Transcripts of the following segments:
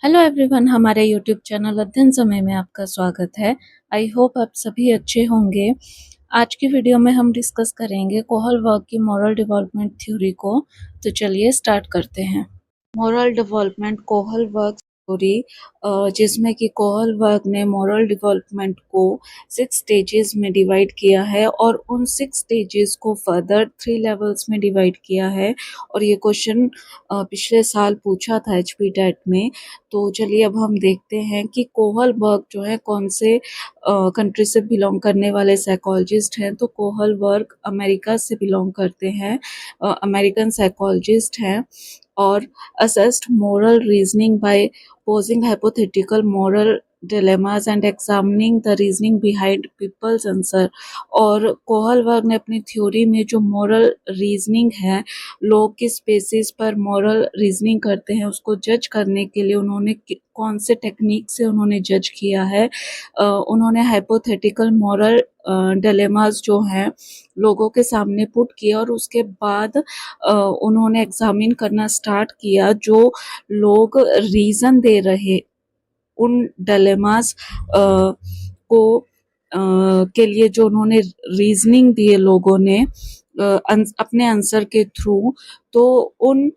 Hello everyone, हमारे YouTube channel अध्ययन समय में आपका स्वागत है। आई होप आप सभी अच्छे होंगे। आज की वीडियो में हम डिस्कस करेंगे कोहलबर्ग की मॉरल डेवलपमेंट थ्योरी को। तो चलिए स्टार्ट करते हैं। मॉरल डेवलपमेंट कोहलबर्ग थ्योरी, जिसमें कि कोहलबर्ग ने मॉरल डेवलपमेंट को 6 स्टेजेस में डिवाइड किया है और उन 6 स्टेजेस को फर्दर 3 लेवल्स में डिवाइड किया है। और ये क्वेश्चन पिछले साल पूछा था एचपी टेट में। तो चलिए अब हम देखते हैं कि कोहलबर्ग जो है कौन से कंट्री से बिलोंग करने वाले साइकोलॉजिस्ट हैं। तो कोहलबर्ग अमेरिका से बिलोंग करते हैं, अमेरिकन साइकोलॉजिस्ट हैं और assessed moral reasoning by posing hypothetical moral dilemmas and examining the reasoning behind people's answer। और कोहलबर्ग ने अपनी थ्योरी में जो moral reasoning है, लोग किस बेसिस पर moral reasoning करते हैं उसको जज करने के लिए उन्होंने कौन से टेक्निक से उन्होंने जज किया है। उन्होंने हाइपोथेटिकल मॉरल डिलेमास जो हैं लोगों के सामने पुट किया और उसके बाद उन्होंने एग्जामिन करना स्टार्ट किया जो लोग रीज़न दे रहे उन डिलेमास को के लिए जो उन्होंने रीजनिंग दिए लोगों ने अपने आंसर के थ्रू। तो उन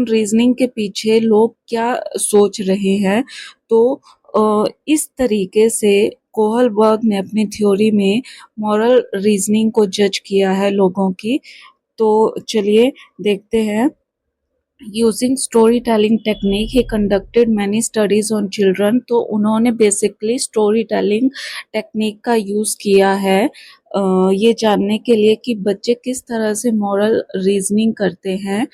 रीजनिंग के पीछे लोग क्या सोच रहे हैं। तो इस तरीके से कोहलबर्ग ने अपनी थ्योरी में मॉरल रीजनिंग को जज किया है लोगों की। तो चलिए देखते हैं। Using story telling technique he conducted many studies on children. तो उन्होंने बेसिकली स्टोरी टेलिंग टेक्निक का यूज़ किया है ये जानने के लिए कि बच्चे किस तरह से मॉरल रीजनिंग करते हैं।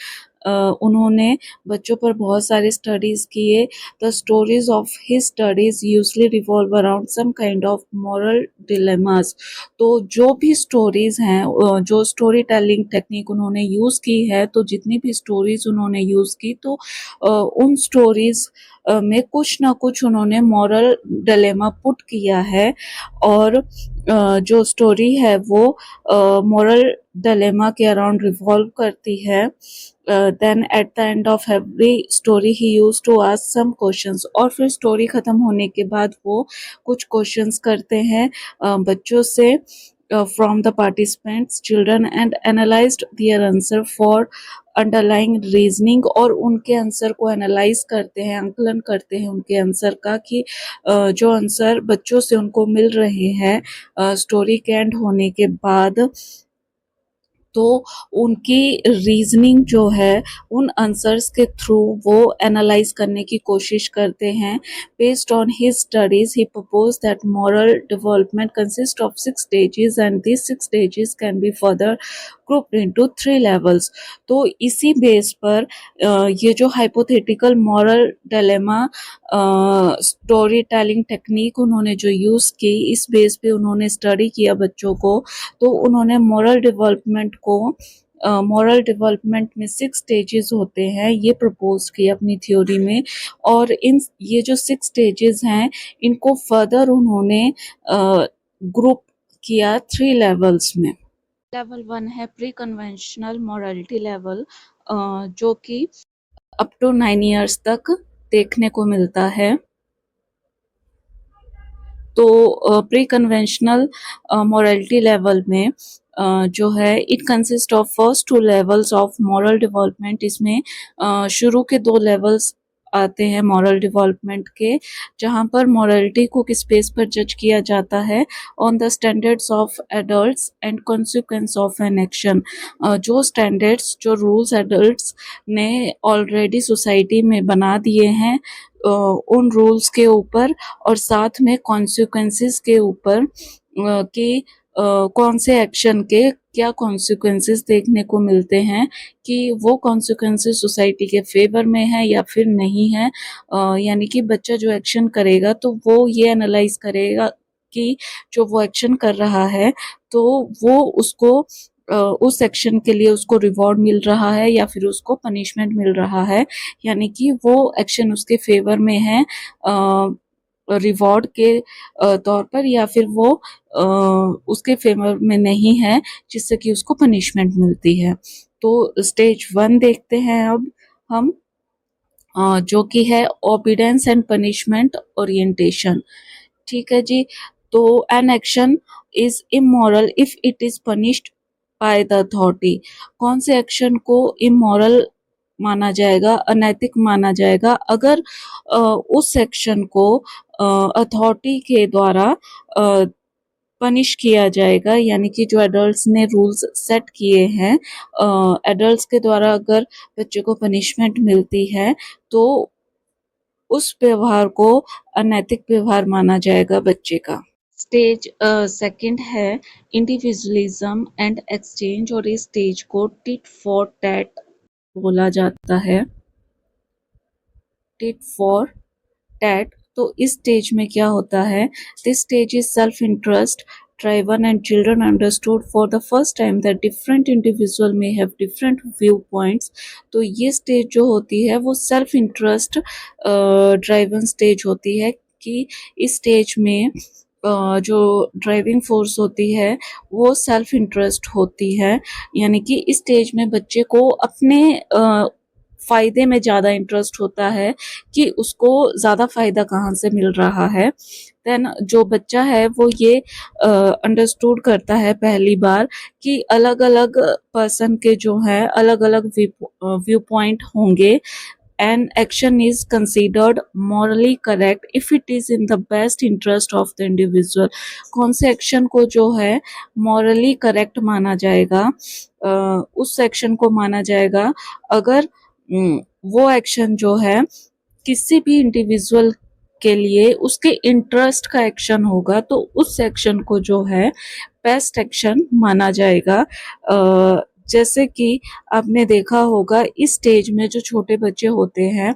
उन्होंने बच्चों पर बहुत सारे स्टडीज़ किए। The stories of his studies usually revolve around some kind of moral dilemmas. तो जो भी स्टोरीज हैं, जो स्टोरी टेलिंग टेक्निक उन्होंने यूज़ की है, तो जितनी भी स्टोरीज उन्होंने यूज़ की तो उन स्टोरीज में कुछ ना कुछ उन्होंने मॉरल डिलेमा पुट किया है। और जो स्टोरी है वो मॉरल डिलेमा के अराउंड रिवॉल्व करती है। Then at the end of every story he used to ask some questions. और फिर स्टोरी ख़त्म होने के बाद वो कुछ क्वेश्चंस करते हैं बच्चों से from the participants children and analyzed their answer for underlying reasoning. और उनके आंसर को एनालाइज करते हैं, आंकलन करते हैं उनके आंसर का कि जो आंसर बच्चों से उनको मिल रहे हैं स्टोरी के एंड होने के बाद, तो उनकी रीजनिंग जो है उन आंसर्स के थ्रू वो एनालाइज करने की कोशिश करते हैं। Based on his studies he propose that moral development consist of 6 stages and this 6 stages can be further grouped into 3 levels. तो इसी बेस पर ये जो hypothetical moral dilemma story telling technique उन्होंने जो यूज़ की, इस बेस पे उन्होंने स्टडी किया बच्चों को। तो उन्होंने मॉरल डेवलपमेंट में 6 स्टेजेस होते हैं ये प्रपोज किया अपनी थ्योरी में। और ये जो 6 स्टेजेस हैं इनको फर्दर उन्होंने ग्रुप किया 3 लेवल्स में। लेवल 1 है प्री कन्वेंशनल मॉरलिटी लेवल, जो कि अप टू 9 इयर्स तक देखने को मिलता है। तो प्री कन्वेंशनल मॉरलिटी लेवल में जो है it consist of first 2 levels of moral development. इसमें शुरू के 2 लेवल्स आते हैं मॉरल डेवलपमेंट के, जहाँ पर मॉरलिटी को किस बेस पर जज किया जाता है, on the standards of adults and consequence of an action. जो स्टैंडर्ड्स, जो रूल्स एडल्ट्स ने ऑलरेडी सोसाइटी में बना दिए हैं उन रूल्स के ऊपर और साथ में कॉन्सिक्वेंसेस के ऊपर कि कौन से एक्शन के क्या कॉन्सिक्वेंसेस देखने को मिलते हैं, कि वो कॉन्सिक्वेंसेस सोसाइटी के फेवर में है या फिर नहीं है। यानी कि बच्चा जो एक्शन करेगा तो वो ये एनालाइज करेगा कि जो वो एक्शन कर रहा है तो वो उसको उस एक्शन के लिए उसको रिवॉर्ड मिल रहा है या फिर उसको पनिशमेंट मिल रहा है। यानी कि वो एक्शन उसके फेवर में है रिवॉर्ड के तौर पर, या फिर वो उसके फेवर में नहीं है जिससे कि उसको पनिशमेंट मिलती है। तो स्टेज 1 देखते हैं अब हम। जो कि है ओबीडेंस एंड पनिशमेंट ओरिएंटेशन। ठीक है जी। तो an action is immoral if it is punished by the authority. कौन से एक्शन को इमोरल माना जाएगा, अनैतिक माना जाएगा, अगर उस एक्शन को अथॉरिटी के द्वारा पनिश किया जाएगा, यानी कि जो एडल्ट्स ने रूल्स सेट किए हैं, एडल्ट्स के द्वारा अगर बच्चे को पनिशमेंट मिलती है तो उस व्यवहार को अनैतिक व्यवहार माना जाएगा बच्चे का। स्टेज सेकंड है इंडिविजुअलिज्म एंड एक्सचेंज, और इस स्टेज को टिट फॉर टैट बोला जाता है। Tit for tat. तो इस स्टेज में क्या होता है, this stage is self interest driven and children understood for the first time that different individual may have different viewpoints। तो ये स्टेज जो होती है वो सेल्फ इंटरेस्ट ड्राइवन स्टेज होती है, कि इस स्टेज में जो ड्राइविंग फोर्स होती है वो सेल्फ इंटरेस्ट होती है, यानी कि इस स्टेज में बच्चे को अपने फायदे में ज़्यादा इंटरेस्ट होता है कि उसको ज़्यादा फायदा कहाँ से मिल रहा है। देन जो बच्चा है वो ये अंडरस्टूड करता है पहली बार कि अलग अलग पर्सन के जो है अलग अलग व्यू पॉइंट होंगे। An action is considered morally correct if it is in the best interest of the individual। कौन से एक्शन को जो है morally correct माना जाएगा, उस एक्शन को माना जाएगा अगर वो एक्शन जो है किसी भी इंडिविजुअल के लिए उसके इंटरेस्ट का एक्शन होगा, तो उस एक्शन को जो है बेस्ट एक्शन माना जाएगा। जैसे कि आपने देखा होगा इस स्टेज में जो छोटे बच्चे होते हैं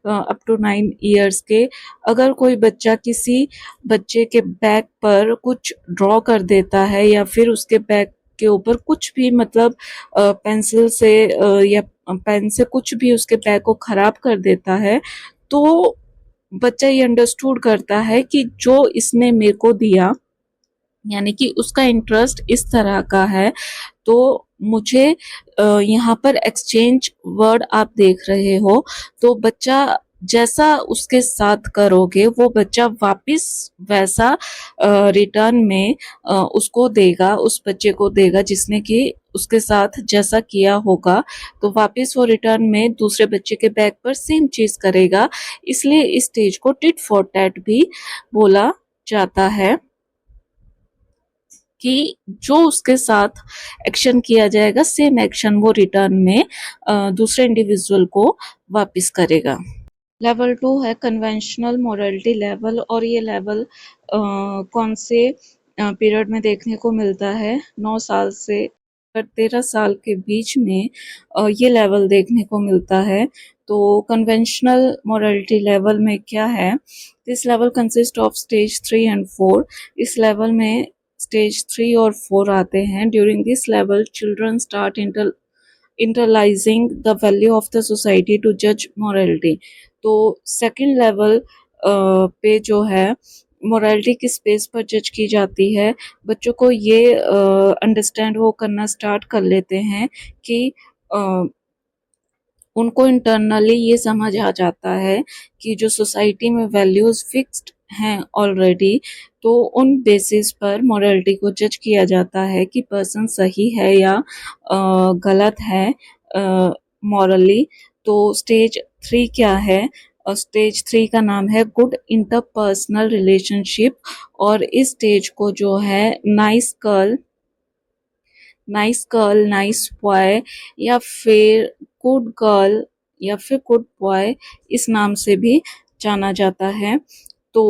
अप टू 9 इयर्स के, अगर कोई बच्चा किसी बच्चे के बैग पर कुछ ड्रॉ कर देता है या फिर उसके बैग के ऊपर कुछ भी मतलब पेंसिल से या पेन से कुछ भी उसके बैग को खराब कर देता है, तो बच्चा ये अंडरस्टूड करता है कि जो इसने मेरे को दिया, यानी कि उसका इंटरेस्ट इस तरह का है, तो मुझे यहाँ पर एक्सचेंज वर्ड आप देख रहे हो, तो बच्चा जैसा उसके साथ करोगे वो बच्चा वापस वैसा रिटर्न में उसको देगा, उस बच्चे को देगा जिसने कि उसके साथ जैसा किया होगा, तो वापस वो रिटर्न में दूसरे बच्चे के बैग पर सेम चीज करेगा। इसलिए इस स्टेज को टिट फॉर टैट भी बोला जाता है, कि जो उसके साथ एक्शन किया जाएगा सेम एक्शन वो रिटर्न में दूसरे इंडिविजुअल को वापस करेगा। लेवल 2 है कन्वेंशनल मोरालिटी लेवल, और ये लेवल कौन से पीरियड में देखने को मिलता है, 9 साल से 13 साल के बीच में ये लेवल देखने को मिलता है। तो कन्वेंशनल मोरालिटी लेवल में क्या है, this level consist of stage 3 and 4। इस लेवल में स्टेज 3 और 4 आते हैं। During this level children start internalizing the value of the society to जज मोरालिटी। तो सेकंड लेवल पे जो है मोरालिटी किस बेस पर जज की जाती है, बच्चों को ये अंडरस्टैंड वो करना स्टार्ट कर लेते हैं कि उनको इंटरनली ये समझ आ जाता है कि जो सोसाइटी में वैल्यूज फिक्स्ड हैं ऑलरेडी, तो उन बेसिस पर मोरालिटी को जज किया जाता है कि पर्सन सही है या गलत है मॉरली। तो स्टेज 3 क्या है, स्टेज 3 का नाम है गुड इंटरपर्सनल रिलेशनशिप, और इस स्टेज को जो है नाइस गर्ल नाइस बॉय या फिर गुड गर्ल या फिर गुड बॉय इस नाम से भी जाना जाता है। तो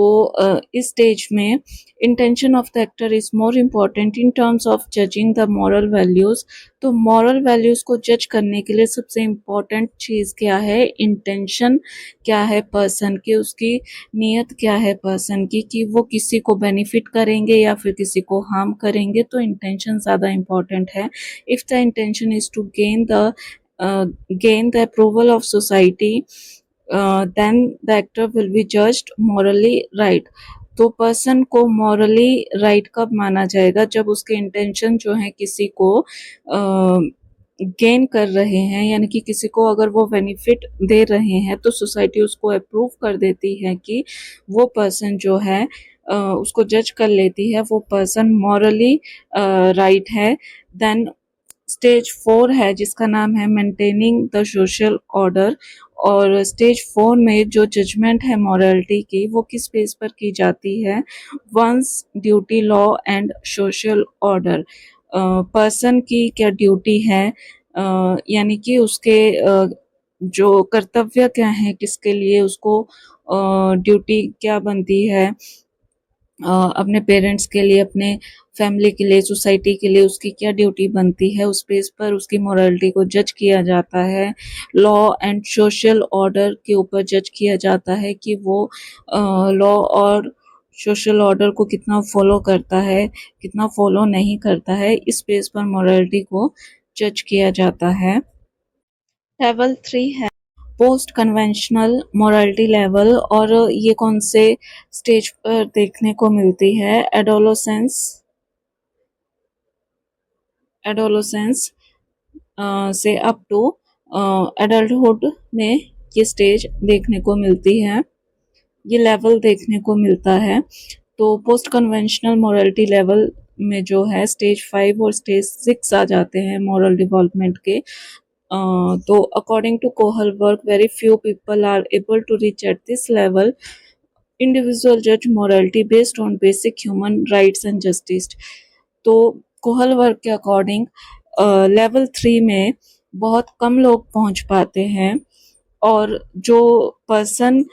इस स्टेज में intention of the actor is more important in terms of judging the moral values. तो मॉरल वैल्यूज को जज करने के लिए सबसे इम्पोर्टेंट चीज क्या है, इंटेंशन क्या है पर्सन की, उसकी नीयत क्या है पर्सन की, कि वो किसी को बेनिफिट करेंगे या फिर किसी को हार्म करेंगे, तो इंटेंशन ज़्यादा इम्पोर्टेंट है। If the intention is to gain the approval of society, then the actor will be judged morally right। तो पर्सन को मॉरली राइट कब माना जाएगा, जब उसके इंटेंशन जो है किसी को गेन कर रहे हैं, यानी कि किसी को अगर वो बेनिफिट दे रहे हैं तो सोसाइटी उसको अप्रूव कर देती है कि वो पर्सन जो है उसको जज कर लेती है वो पर्सन मॉरली राइट है। देन स्टेज 4 है जिसका नाम है मेंटेनिंग द सोशल ऑर्डर। और स्टेज 4 में जो जजमेंट है मॉरलिटी की वो किस बेस पर की जाती है, once duty law and social order. Person की क्या ड्यूटी है, यानी कि उसके जो कर्तव्य क्या है, किसके लिए उसको ड्यूटी क्या बनती है, अपने पेरेंट्स के लिए, अपने फैमिली के लिए, सोसाइटी के लिए उसकी क्या ड्यूटी बनती है, उस बेस पर उसकी मोरालिटी को जज किया जाता है। लॉ एंड सोशल ऑर्डर के ऊपर जज किया जाता है कि वो लॉ और सोशल ऑर्डर को कितना फॉलो करता है, कितना फॉलो नहीं करता है, इस बेस पर मोरालिटी को जज किया जाता है। लेवल 3 है पोस्ट कन्वेंशनल मोरालिटी लेवल, और ये कौन से स्टेज पर देखने को मिलती है, एडोलोसेंस से अप टू एडल्टहुड में ये स्टेज देखने को मिलती है, ये लेवल देखने को मिलता है। तो पोस्ट कन्वेंशनल मोरालिटी लेवल में जो है स्टेज 5 और स्टेज 6 आ जाते हैं मॉरल डेवलपमेंट के। तो according to Kohlberg, very few people are able to reach at this level. Individual judge morality based on basic human rights and justice. तो कोहलवर्ग के अकॉर्डिंग लेवल 3 में बहुत कम लोग पहुंच पाते हैं, और जो पर्सन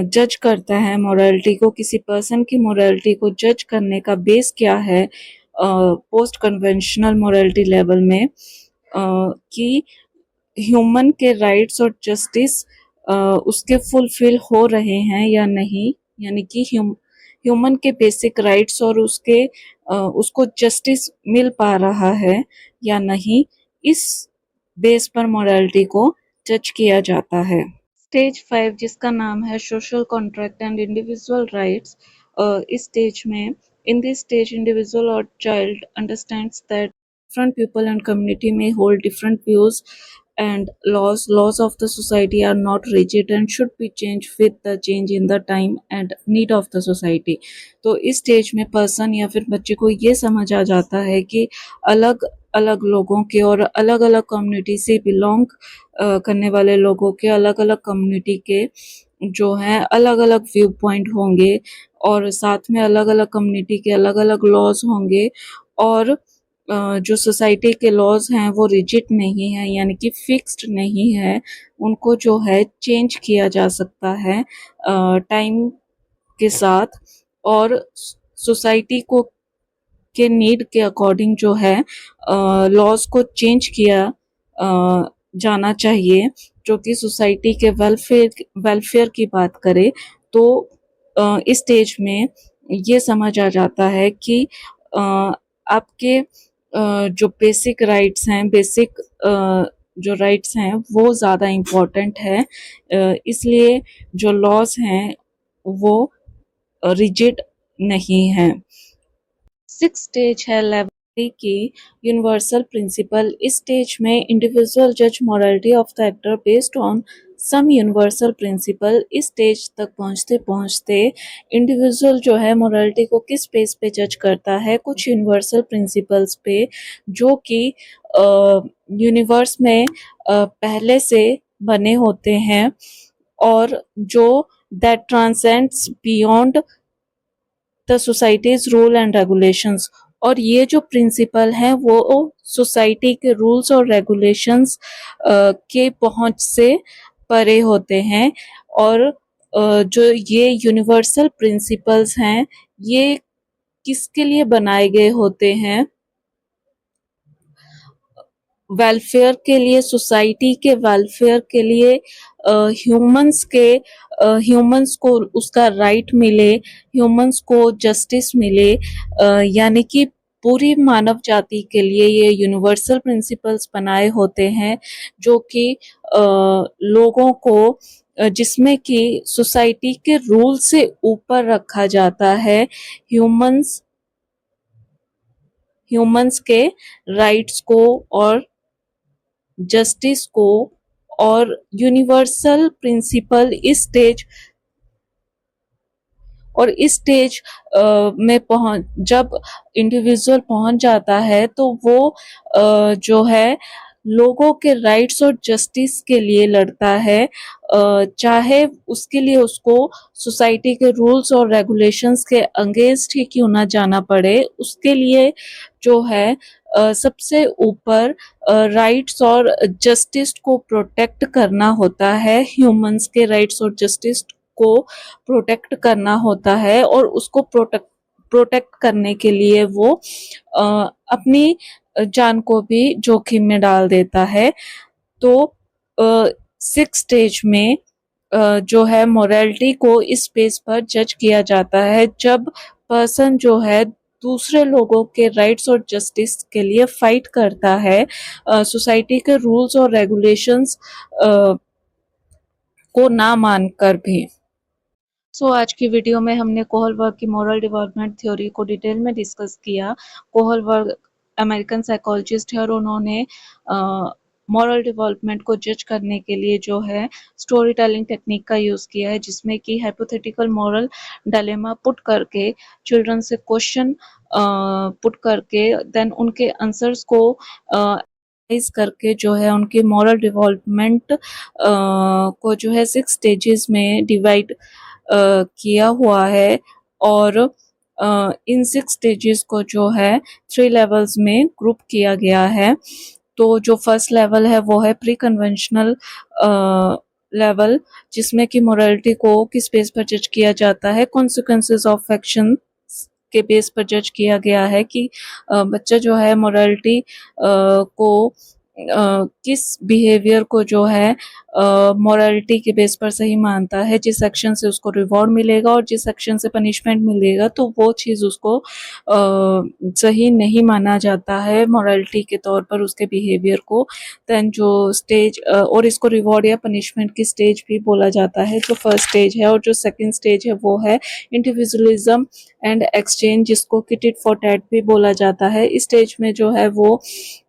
जज करता है मोरालिटी को, किसी पर्सन की मोरालिटी को जज करने का बेस क्या है पोस्ट कन्वेंशनल मोरालिटी लेवल में, कि ह्यूमन के राइट्स और जस्टिस उसके फुलफिल हो रहे हैं या नहीं, यानी कि ह्यूमन के बेसिक राइट्स और उसको जस्टिस मिल पा रहा है या नहीं, इस बेस पर मोरालिटी को जज किया जाता है। स्टेज 5 जिसका नाम है social contract and individual rights, इस स्टेज में इन दिस स्टेज इंडिविजुअल और child understands that different people and community may hold different views and laws of the society are not rigid and should be changed with the change in the time and need of the society। तो इस stage में person या फिर बच्चे को ये समझ आ जाता है कि अलग अलग लोगों के और अलग अलग कम्युनिटी से बिलोंग करने वाले लोगों के, अलग अलग कम्युनिटी के जो हैं अलग अलग व्यू पॉइंट होंगे, और साथ में अलग अलग कम्युनिटी के अलग अलग लॉज होंगे, और जो सोसाइटी के लॉज हैं वो रिजिड नहीं है, यानी कि फिक्स्ड नहीं है, उनको जो है चेंज किया जा सकता है टाइम के साथ, और सोसाइटी को के नीड के अकॉर्डिंग जो है लॉज को चेंज किया जाना चाहिए, जो कि सोसाइटी के वेलफेयर की बात करे। तो इस स्टेज में ये समझ आ जाता है कि आपके जो बेसिक राइट्स हैं, बेसिक जो राइट्स हैं वो ज़्यादा इम्पोर्टेंट है, इसलिए जो लॉज हैं वो रिजिड नहीं हैं। 6 स्टेज है लेवल की यूनिवर्सल प्रिंसिपल। इस स्टेज में इंडिविजुअल जज morality of the actor based on some universal principle. इस स्टेज तक पहुंचते पहुंचते इंडिविजुअल जो है मोरालिटी को किस बेस पे जज करता है, कुछ यूनिवर्सल प्रिंसिपल्स पे जो कि यूनिवर्स में पहले से बने होते हैं, और जो that transcends beyond the societies rule and regulations. और ये जो प्रिंसिपल हैं वो सोसाइटी के रूल्स और रेगुलेशंस के पहुंच से परे होते हैं, और जो ये यूनिवर्सल प्रिंसिपल्स हैं ये किसके लिए बनाए गए होते हैं, वेलफेयर के लिए, सोसाइटी के वेलफेयर के लिए, ह्यूमंस को उसका राइट मिले, ह्यूमंस को जस्टिस मिले, यानी कि पूरी मानव जाति के लिए ये यूनिवर्सल प्रिंसिपल्स बनाए होते हैं, जो कि लोगों को जिसमें कि सोसाइटी के रूल से ऊपर रखा जाता है, ह्यूमंस के राइट्स को और जस्टिस को और यूनिवर्सल प्रिंसिपल इस स्टेज में पहुंच जब इंडिविजुअल पहुंच जाता है तो वो जो है लोगों के राइट्स और जस्टिस के लिए लड़ता है, चाहे उसके लिए उसको सोसाइटी के रूल्स और रेगुलेशंस के अगेंस्ट ही क्यों ना जाना पड़े, उसके लिए जो है सबसे ऊपर राइट्स और जस्टिस को प्रोटेक्ट करना होता है, ह्यूमंस के राइट्स और जस्टिस को प्रोटेक्ट करना होता है और उसको प्रोटेक्ट करने के लिए वो अपनी जान को भी जोखिम में डाल देता है। तो सिक्स स्टेज में जो है मोरालिटी को इस स्पेस पर जज किया जाता है जब पर्सन जो है दूसरे लोगों के राइट्स और जस्टिस के लिए फाइट करता है, सोसाइटी के रूल्स और रेगुलेशंस को ना मानकर भी। आज की वीडियो में हमने कोहलबर्ग की मॉरल डेवलपमेंट थ्योरी को डिटेल में डिस्कस किया। कोहलबर्ग अमेरिकन साइकोलॉजिस्ट है और उन्होंने मॉरल डेवलपमेंट को जज करने के लिए जो है स्टोरी टेलिंग टेक्निक का यूज किया है, जिसमें कि हाइपोथेटिकल मॉरल डायलेमा पुट करके चिल्ड्रन से क्वेश्चन पुट करके देन उनके आंसर्स को करके जो है उनकी मॉरल डेवलपमेंट को जो है 6 स्टेजेस में डिवाइड किया हुआ है और इन 6 स्टेजेस को जो है 3 लेवल्स में ग्रुप किया गया है। तो जो फर्स्ट लेवल है वो है प्री कन्वेंशनल लेवल, जिसमें कि मोरालिटी को किस बेस पर जज किया जाता है, कॉन्सिक्वेंसेस ऑफ एक्शन के बेस पर जज किया गया है कि बच्चा जो है मोरालिटी को किस बिहेवियर को जो है मोरालिटी के बेस पर सही मानता है, जिस एक्शन से उसको रिवॉर्ड मिलेगा और जिस एक्शन से पनिशमेंट मिलेगा तो वो चीज़ उसको सही नहीं माना जाता है मोरालिटी के तौर पर उसके बिहेवियर को। देन जो स्टेज और इसको रिवॉर्ड या पनिशमेंट की स्टेज भी बोला जाता है, जो फर्स्ट स्टेज है। और जो सेकंड स्टेज है वो है इंडिविजुअलिज्म एंड एक्सचेंज, जिसको कि टिट फॉर टैट भी बोला जाता है। इस स्टेज में जो है वो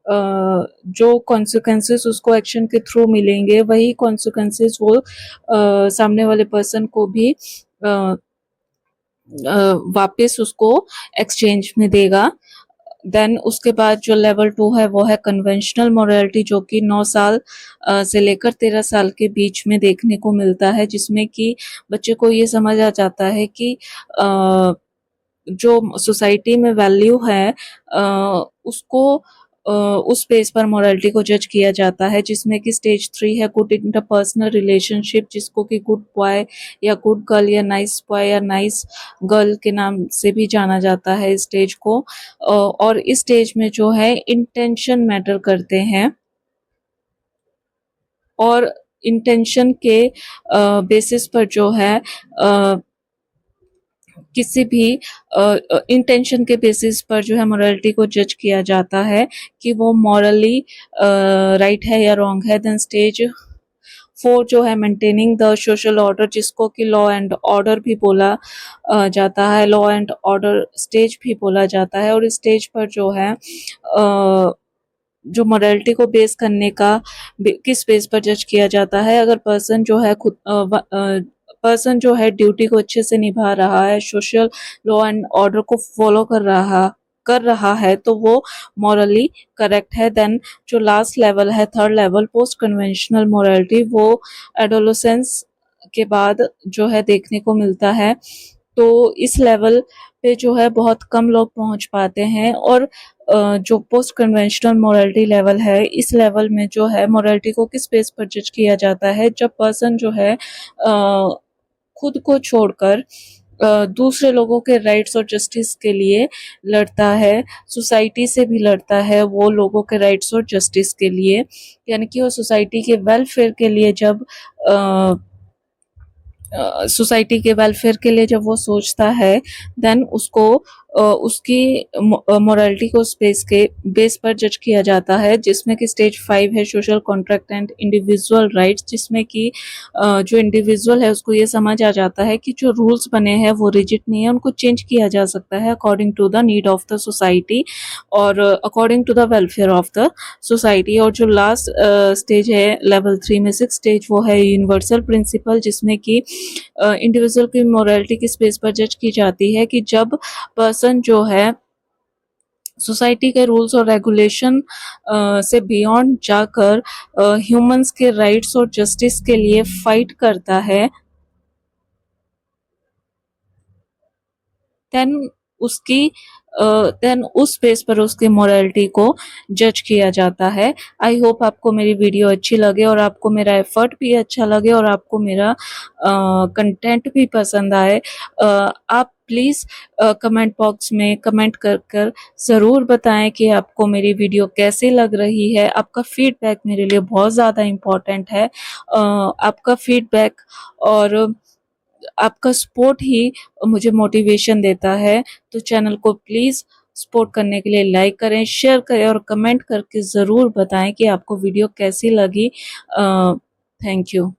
जो कॉन्सिक्वेंसेस उसको एक्शन के थ्रू मिलेंगे वही कॉन्सिक्वेंसेस वो सामने वाले पर्सन को भी वापस उसको एक्सचेंज में देगा। देन उसके बाद जो लेवल 2 है वो है कन्वेंशनल मोरालिटी, जो कि 9 साल से लेकर 13 साल के बीच में देखने को मिलता है, जिसमें कि बच्चे को ये समझ आ जाता है कि जो सोसाइटी में वैल्यू है उसको उस बेस पर मोरालिटी को जज किया जाता है, जिसमें कि स्टेज 3 है गुड इंटरपर्सनल रिलेशनशिप, जिसको कि गुड बॉय या गुड गर्ल या नाइस बॉय या नाइस गर्ल के नाम से भी जाना जाता है इस स्टेज को। और इस स्टेज में जो है इंटेंशन मैटर करते हैं और इंटेंशन के बेसिस पर जो है किसी भी इंटेंशन के बेसिस पर जो है मोरालिटी को जज किया जाता है कि वो मॉरली राइट है या रॉन्ग है। देन स्टेज 4 जो है मेंटेनिंग द सोशल ऑर्डर, जिसको कि लॉ एंड ऑर्डर भी बोला जाता है, लॉ एंड ऑर्डर स्टेज भी बोला जाता है। और इस स्टेज पर जो है जो मोरालिटी को बेस करने का किस बेस पर जज किया जाता है, अगर पर्सन जो है खुद पर्सन जो है ड्यूटी को अच्छे से निभा रहा है, सोशल लॉ एंड ऑर्डर को फॉलो कर रहा है तो वो मॉरली करेक्ट है। देन जो लास्ट लेवल है third level post conventional morality, वो एडोलेसेंस के बाद जो है देखने को मिलता है। तो इस लेवल पे जो है बहुत कम लोग पहुंच पाते हैं। और जो पोस्ट कन्वेंशनल मोरालिटी लेवल है, इस लेवल में जो है मोरालिटी को किस बेस पर जज किया जाता है, जब पर्सन जो है खुद को छोड़कर दूसरे लोगों के राइट्स और जस्टिस के लिए लड़ता है, सोसाइटी से भी लड़ता है वो लोगों के राइट्स और जस्टिस के लिए, यानी कि वो सोसाइटी के वेलफेयर के लिए जब सोसाइटी के वेलफेयर के लिए जब वो सोचता है, देन उसको उसकी मोरालिटी को स्पेस के बेस पर जज किया जाता है, जिसमें कि स्टेज 5 है social contract and individual rights, जिसमें कि जो इंडिविजुअल है उसको ये समझ आ जाता है कि जो रूल्स बने हैं वो रिजिड नहीं है, उनको चेंज किया जा सकता है according to the need of the society और according to the welfare of the society. और जो लास्ट स्टेज है लेवल 3 में 6 स्टेज, वो है यूनिवर्सल प्रिंसिपल, जिसमें कि इंडिविजुअल की मोरालिटी की स्पेस पर जज की जाती है कि जब पर्सन जो है सोसाइटी के रूल्स और रेगुलेशन से बियॉन्ड जाकर ह्यूमंस के राइट्स और जस्टिस के लिए फाइट करता है, देन उसकी देन उस स्पेस पर उसकी मोरालिटी को जज किया जाता है। आई होप आपको मेरी वीडियो अच्छी लगे और आपको मेरा एफर्ट भी अच्छा लगे और आपको मेरा कंटेंट भी पसंद आए। आप प्लीज़ कमेंट बॉक्स में कमेंट कर कर ज़रूर बताएं कि आपको मेरी वीडियो कैसी लग रही है। आपका फीडबैक मेरे लिए बहुत ज़्यादा इम्पोर्टेंट है। आपका फीडबैक और आपका सपोर्ट ही मुझे मोटिवेशन देता है। तो चैनल को प्लीज़ सपोर्ट करने के लिए लाइक करें, शेयर करें और कमेंट करके ज़रूर बताएं कि आपको वीडियो कैसी लगी। Thank you.